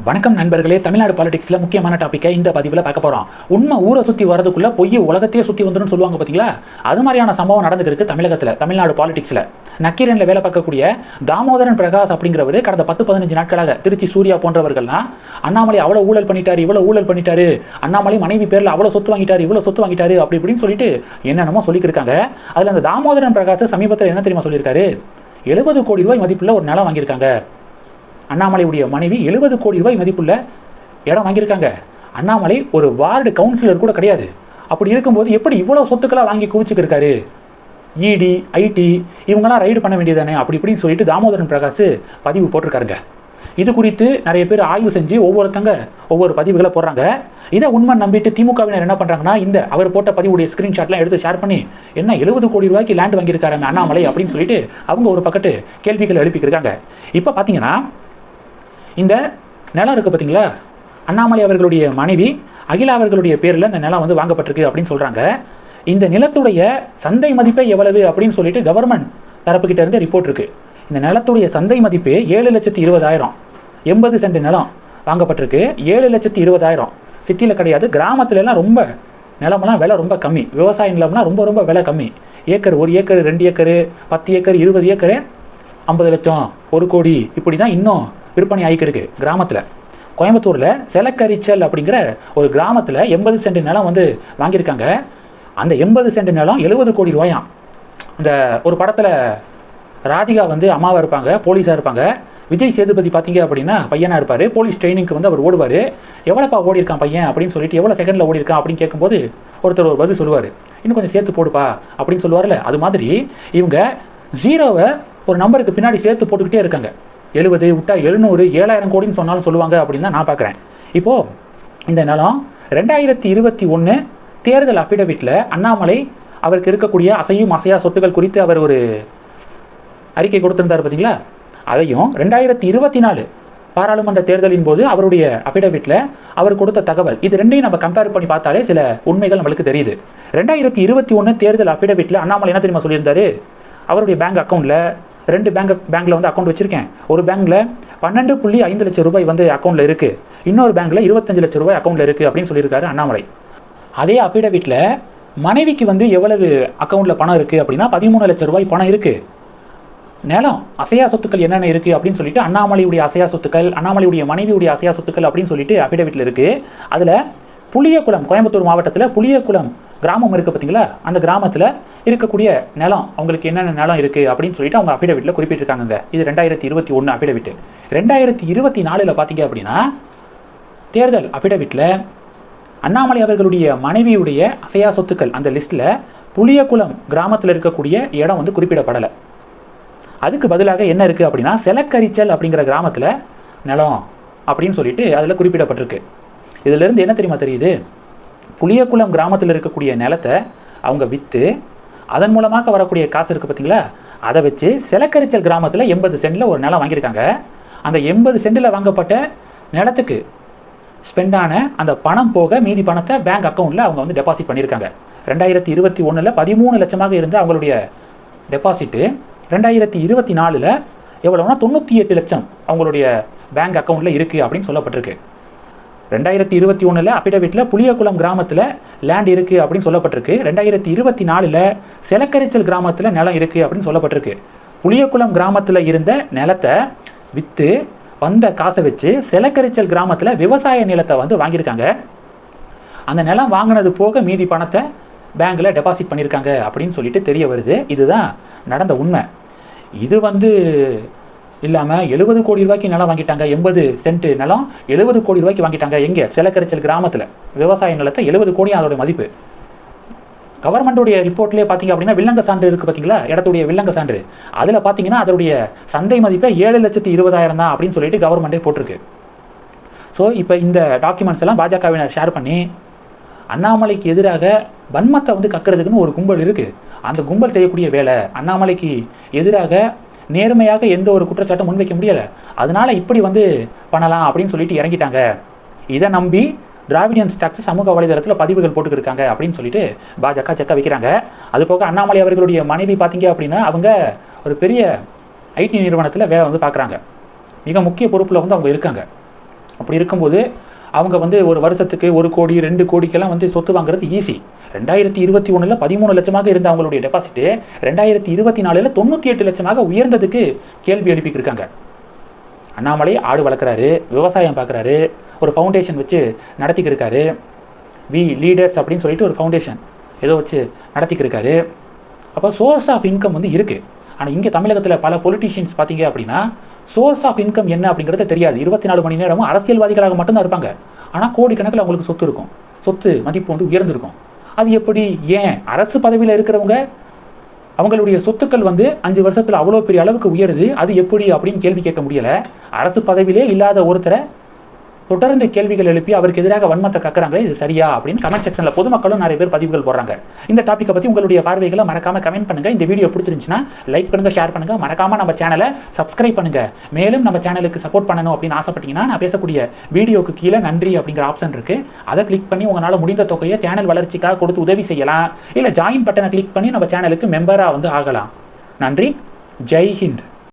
வணக்கம் நண்பர்களே. தமிழ்நாடு பாலிடிக்ஸில் முக்கியமான டாப்பிக்கை இந்த பதிவில் பார்க்க போகிறோம். உண்மை ஊரை சுற்றி வரதுக்குள்ள பொய் உலகத்தையே சுற்றி வந்துடும் சொல்லுவாங்க பார்த்தீங்களா? அது மாதிரியான சம்பவம் நடந்துட்டு இருக்கு தமிழகத்தில். தமிழ்நாடு பாலிடிக்ஸில் நக்கீரனில் வேலை பார்க்கக்கூடிய தாமோதரன் பிரகாஷ் அப்படிங்கிறவர் கடந்த 10-15 நாட்களாக திருச்சி சூர்யா போன்றவர்கள்லாம் அண்ணாமலை அவ்வளோ ஊழல் பண்ணிட்டாரு, இவ்வளோ ஊழல் பண்ணிட்டாரு, அண்ணாமலை மனைவி பேரில் அவ்வளோ சொத்து வாங்கிட்டாரு, இவ்வளோ சொத்து வாங்கிட்டாரு அப்படி இப்படின்னு சொல்லிட்டு என்னென்னமோ சொல்லியிருக்காங்க. அதில் அந்த தாமோதரன் பிரகாஷ் சமீபத்தில் என்ன தெரியுமா சொல்லியிருக்காரு? 70 கோடி ரூபாய் மதிப்புள்ள ஒரு நிலம் வாங்கியிருக்காங்க. அண்ணாமலையுடைய மனைவி 70 கோடி ரூபாய் மதிப்புள்ள இடம் வாங்கியிருக்காங்க. அண்ணாமலை ஒரு வார்டு கவுன்சிலர் கூட கிடையாது. அப்படி இருக்கும்போது எப்படி இவ்வளோ சொத்துக்களாக வாங்கி குவிச்சுக்கிருக்காரு? இடி, ஐடி இவங்கெல்லாம் ரைடு பண்ண வேண்டியதானே அப்படி இப்படின்னு சொல்லிட்டு தாமோதரன் பிரகாஷ் பதிவு போட்டிருக்காருங்க. இது குறித்து நிறைய பேர் ஆய்வு செஞ்சு ஒவ்வொருத்தங்க ஒவ்வொரு பதிவுகளை போடுறாங்க. இதை உண்மை நம்பிட்டு திமுகவினர் என்ன பண்ணுறாங்கன்னா, இந்த அவர் போட்ட பதிவுடைய ஸ்க்ரீன்ஷாட்லாம் எடுத்து ஷேர் பண்ணி என்ன 70 கோடி ரூபாய்க்கு லேண்ட் வாங்கியிருக்காரு அண்ணாமலை அப்படின்னு சொல்லிட்டு அவங்க ஒரு பக்கத்து கேள்விகள் எழுப்பிக்கிருக்காங்க. இப்போ பார்த்தீங்கன்னா இந்த நிலம் இருக்குது பார்த்தீங்களா, அண்ணாமலை அவர்களுடைய மனைவி அகிலா அவர்களுடைய பேரில் இந்த நிலம் வந்து வாங்கப்பட்டிருக்கு அப்படின்னு சொல்கிறாங்க. இந்த நிலத்துடைய சந்தை மதிப்பே எவ்வளவு அப்படின்னு சொல்லிட்டு கவர்மெண்ட் தரப்புக்கிட்ட இருந்து ரிப்போர்ட் இருக்குது. இந்த நிலத்துடைய சந்தை மதிப்பே 7,20,000. 80 சென்ட் நிலம் வாங்கப்பட்டிருக்கு. 7,20,000. சிட்டியில் கிடையாது, கிராமத்துலலாம் ரொம்ப நிலமெல்லாம் விலை ரொம்ப கம்மி. விவசாய நிலம்னா ரொம்ப ரொம்ப விலை கம்மி. Acre 1 acre 2 acre 10 acre 20 acre 50 லட்சம் 1 கோடி இப்படி தான் இன்னும் விற்பனை ஆகிக்கிருக்கு கிராமத்தில். கோயம்புத்தூரில் செலக்கரிச்சல் அப்படிங்கிற ஒரு கிராமத்தில் 80 சென்ட் நிலம் வந்து வாங்கியிருக்காங்க. அந்த 80 சென்ட் நிலம் 70 கோடி ரூபாயாம். இந்த ஒரு படத்தில் ராதிகா வந்து அம்மாவாக இருப்பாங்க, போலீஸாக இருப்பாங்க. விஜய் சேதுபதி பார்த்தீங்க அப்படின்னா பையனாக இருப்பார். போலீஸ் ட்ரைனிங்க்கு வந்து அவர் ஓடுவார். எவ்வளோப்பா ஓடி இருக்கான் பையன் அப்படின்னு சொல்லிட்டு, எவ்வளோ செகண்டில் ஓடி இருக்கான் அப்படின்னு கேட்கும்போது ஒருத்தர் ஒரு பதில் சொல்லுவார், இன்னும் கொஞ்சம் சேர்த்து போடுப்பா அப்படின்னு சொல்லுவார்ல. அது மாதிரி இவங்க 0வை ஒரு நம்பருக்கு பின்னாடி சேர்த்து போட்டுக்கிட்டே இருக்காங்க. 70 விட்டா 700 7,000 கோடின்னு சொன்னாலும் சொல்லுவாங்க அப்படின்னு தான் நான் பார்க்குறேன். இப்போது இந்த நிலம் 2021 தேர்தல் அஃபிடவிட்டில் அண்ணாமலை அவருக்கு இருக்கக்கூடிய அசையும் அசையா சொத்துக்கள் குறித்து அவர் ஒரு அறிக்கை கொடுத்திருந்தார் பார்த்தீங்களா? அதையும் 2024 பாராளுமன்ற தேர்தலின் போது அவருடைய அஃபிடவிட்டில் அவர் கொடுத்த தகவல், இது ரெண்டையும் நம்ம கம்பேர் பண்ணி பார்த்தாலே சில உண்மைகள் நம்மளுக்கு தெரியுது. 2021 தேர்தல் அஃபிடவிட்டில் அண்ணாமலை என்ன தெரியுமா சொல்லியிருந்தாரு? அவருடைய பேங்க் அக்கௌண்ட்டில் 2 பேங்க்கில் வந்து அக்கௌண்ட் வச்சுருக்கேன். ஒரு பேங்க்கில் 12.5 லட்சம் ரூபாய் வந்து அக்கௌண்ட்டில் இருக்குது, இன்னொரு பேங்க்கில் 25 லட்சம் ரூபாய் அக்கௌண்ட்டில் இருக்குது அப்படின்னு சொல்லியிருக்காரு அண்ணாமலை. அதே அஃபிடவிட்டில் மனைவிக்கு வந்து எவ்வளவு அக்கௌண்ட்டில் பணம் இருக்குது அப்படின்னா 13 லட்சம் ரூபாய் பணம் இருக்குது. நிலம் அசையா சொத்துக்கள் என்னென்ன இருக்குது அப்படின்னு சொல்லிட்டு அண்ணாமலையுடைய அசையா சொத்துக்கள், அண்ணாமலையுடைய மனைவியுடைய அசையா சொத்துக்கள் அப்படின்னு சொல்லிட்டு அஃபிடவிட்டில் இருக்குது. அதில் புளியகுளம், கோயம்புத்தூர் மாவட்டத்தில் புளியகுளம் கிராமம் இருக்குது பார்த்தீங்களா? அந்த கிராமத்தில் இருக்கக்கூடிய நிலம், அவங்களுக்கு என்னென்ன நிலம் இருக்குது அப்படின்னு சொல்லிட்டு அவங்க அஃபிடவிட்டில் குறிப்பிட்டிருக்காங்க. இது 2021 அஃபிடவிட்டு. 2024 பார்த்தீங்க அப்படின்னா தேர்தல் அஃபிடவிட்டில் அண்ணாமலை அவர்களுடைய மனைவியுடைய அசையா சொத்துக்கள் அந்த லிஸ்ட்டில் புளியகுளம் கிராமத்தில் இருக்கக்கூடிய இடம் வந்து குறிப்பிடப்படலை. அதுக்கு பதிலாக என்ன இருக்குது அப்படின்னா செலக்கரிச்சல் அப்படிங்கிற கிராமத்தில் நிலம் அப்படின்னு சொல்லிட்டு அதில் குறிப்பிடப்பட்டிருக்கு. இதிலிருந்து என்ன தெரியுமா தெரியுது? புளியகுளம் கிராமத்தில் இருக்கக்கூடிய நிலத்தை அவங்க விற்று அதன் மூலமாக வரக்கூடிய காசு இருக்குது பார்த்தீங்களா, அதை வச்சு செலக்கரிச்சல் கிராமத்தில் 80 சென்டில் ஒரு நிலம் வாங்கியிருக்காங்க. அந்த 80 சென்டில் வாங்கப்பட்ட நிலத்துக்கு ஸ்பெண்டான அந்த பணம் போக மீதி பணத்தை பேங்க் அக்கௌண்ட்டில் அவங்க வந்து டெபாசிட் பண்ணியிருக்காங்க. 2021 13 லட்சமாக இருந்த அவங்களுடைய டெபாசிட்டு 2024 எவ்வளோனா 98 லட்சம் அவங்களுடைய பேங்க் அக்கௌண்ட்டில் இருக்குது அப்படின்னு சொல்லப்பட்டிருக்கு. 2021 அஃபிடவிட்டில் புளியகுளம் கிராமத்தில் லேண்ட் இருக்குது அப்படின்னு சொல்லப்பட்டிருக்கு. 2024 செலக்கரிச்சல் கிராமத்தில் நிலம் இருக்குது அப்படின்னு சொல்லப்பட்டிருக்கு. புளியகுளம் கிராமத்தில் இருந்த நிலத்தை விற்று வந்த காசை வச்சு செலக்கரிச்சல் கிராமத்தில் விவசாய நிலத்தை வந்து வாங்கியிருக்காங்க. அந்த நிலம் வாங்கினது போக மீதி பணத்தை பேங்க்கில் டெபாசிட் பண்ணியிருக்காங்க அப்படின்னு சொல்லிட்டு தெரிய வருது. இதுதான் நடந்த உண்மை. இது வந்து இல்லாமல் 70 கோடி ரூபாய்க்கு நிலம் வாங்கிட்டாங்க. 80 சென்ட் நிலம் 70 கோடி ரூபாய்க்கு வாங்கிட்டாங்க. எங்கே? செலக்கரிச்சல் கிராமத்தில் விவசாய நிலத்தை 70 கோடி அதோட மதிப்பு. கவர்மெண்ட்டுடைய ரிப்போர்ட்லேயே பார்த்தீங்க அப்படின்னா வில்லங்க சான்று இருக்குது பார்த்தீங்களா, இடத்துடைய வில்லங்க சான்று. அதில் பார்த்தீங்கன்னா அதோடைய சந்தை மதிப்பை 7,20,000 தான் அப்படின்னு சொல்லிட்டு கவர்மெண்ட்டே போட்டிருக்கு. ஸோ இப்போ இந்த டாக்குமெண்ட்ஸ் எல்லாம் பாஜகவினர் ஷேர் பண்ணி அண்ணாமலைக்கு எதிராக வன்மத்தை வந்து கக்கிறதுக்குன்னு ஒரு கும்பல் இருக்குது. அந்த கும்பல் செய்யக்கூடிய வேலை, அண்ணாமலைக்கு எதிராக நேர்மையாக எந்த ஒரு குற்றச்சாட்டும் முன்வைக்க முடியலை, அதனால இப்படி வந்து பண்ணலாம் அப்படின்னு சொல்லிட்டு இறங்கிட்டாங்க. இதை நம்பி திராவிடியன் ஸ்டாக்ஸ் சமூக வலைதளத்தில் பதிவுகள் போட்டுக்கிருக்காங்க அப்படின்னு சொல்லிட்டு பாஜக செக்க வைக்கிறாங்க. அதுபோக அண்ணாமலை அவர்களுடைய மனைவி பார்த்தீங்க அப்படின்னா அவங்க ஒரு பெரிய ஐடி நிறுவனத்தில் வேலை வந்து பார்க்குறாங்க. மிக முக்கிய பொறுப்பில் வந்து அவங்க இருக்காங்க. அப்படி இருக்கும்போது அவங்க வந்து ஒரு வருஷத்துக்கு 1 கோடி 2 கோடிக்கெல்லாம் வந்து சொத்து வாங்குறது ஈஸி. 2021 13 லட்சமாக இருந்த அவங்களுடைய டெபாசிட் 2024 98 லட்சமாக உயர்ந்ததுக்கு கேள்வி எழுப்பிட்டு இருக்காங்க. அண்ணாமலை ஆடு வளர்க்குறாரு, விவசாயம் பார்க்குறாரு, ஒரு ஃபவுண்டேஷன் வச்சு நடத்திக்கிட்டு இருக்காரு. வி லீடர்ஸ் அப்படின்னு சொல்லிட்டு ஒரு ஃபவுண்டேஷன் ஏதோ வச்சு நடத்திக்கிட்டு இருக்காரு. அப்போ சோர்ஸ் ஆஃப் இன்கம் வந்து இருக்குது. ஆனால் இங்கே தமிழகத்தில் பல பொலிட்டீஷியன்ஸ் பார்த்தீங்க அப்படின்னா சோர்ஸ் ஆஃப் இன்கம் என்ன அப்படிங்கிறது தெரியாது. 24 மணி நேரமும் அரசியல்வாதிகளாக மட்டும்தான் இருப்பாங்க. ஆனால் கோடிக்கணக்கில் அவங்களுக்கு சொத்து இருக்கும், சொத்து மதிப்பு வந்து உயர்ந்திருக்கும். அது எப்படி? ஏன் அரசு பதவியில் இருக்கிறவங்க அவங்களுடைய சொத்துக்கள் வந்து 5 வருஷத்தில் அவ்வளோ பெரிய அளவுக்கு உயருது, அது எப்படி அப்படின்னு கேள்வி கேட்க முடியலை. அரசு பதவியிலே இல்லாத ஒருத்தரை தொடர்ந்து கேள்விகள் எழுப்பி அவருக்கு எதிராக வன்மத்தை கக்குறாங்க. இது சரியா அப்படின்னு கமெண்ட் செக்ஷனில் பொதுமக்களும் நிறைய பேர் பதிவுகள் போடுறாங்க. இந்த டாப்பிக்கை பற்றி உங்களுடைய பார்வைகளை மறக்காம கமெண்ட் பண்ணுங்க. இந்த வீடியோ பிடிச்சிருந்துச்சுன்னா லைக் பண்ணுங்க, ஷேர் பண்ணுங்க, மறக்காம நம்ம சேனலை சப்ஸ்கிரைப் பண்ணுங்க. மேலும் நம்ம சேனலுக்கு சப்போர்ட் பண்ணணும் அப்படின்னு ஆசைப்பட்டீங்கன்னா நான் பேசக்கூடிய வீடியோக்கு கீழே நன்றி அப்படிங்கிற ஆப்ஷன் இருக்கு. அதை கிளிக் பண்ணி உங்களால் முடிந்த தொகையை சேனல் வளர்ச்சிக்காக கொடுத்து உதவி செய்யலாம். இல்லை ஜாயின் பட்டனை கிளிக் பண்ணி நம்ம சேனலுக்கு மெம்பராக வந்து ஆகலாம். நன்றி. ஜெய் ஹிந்த்.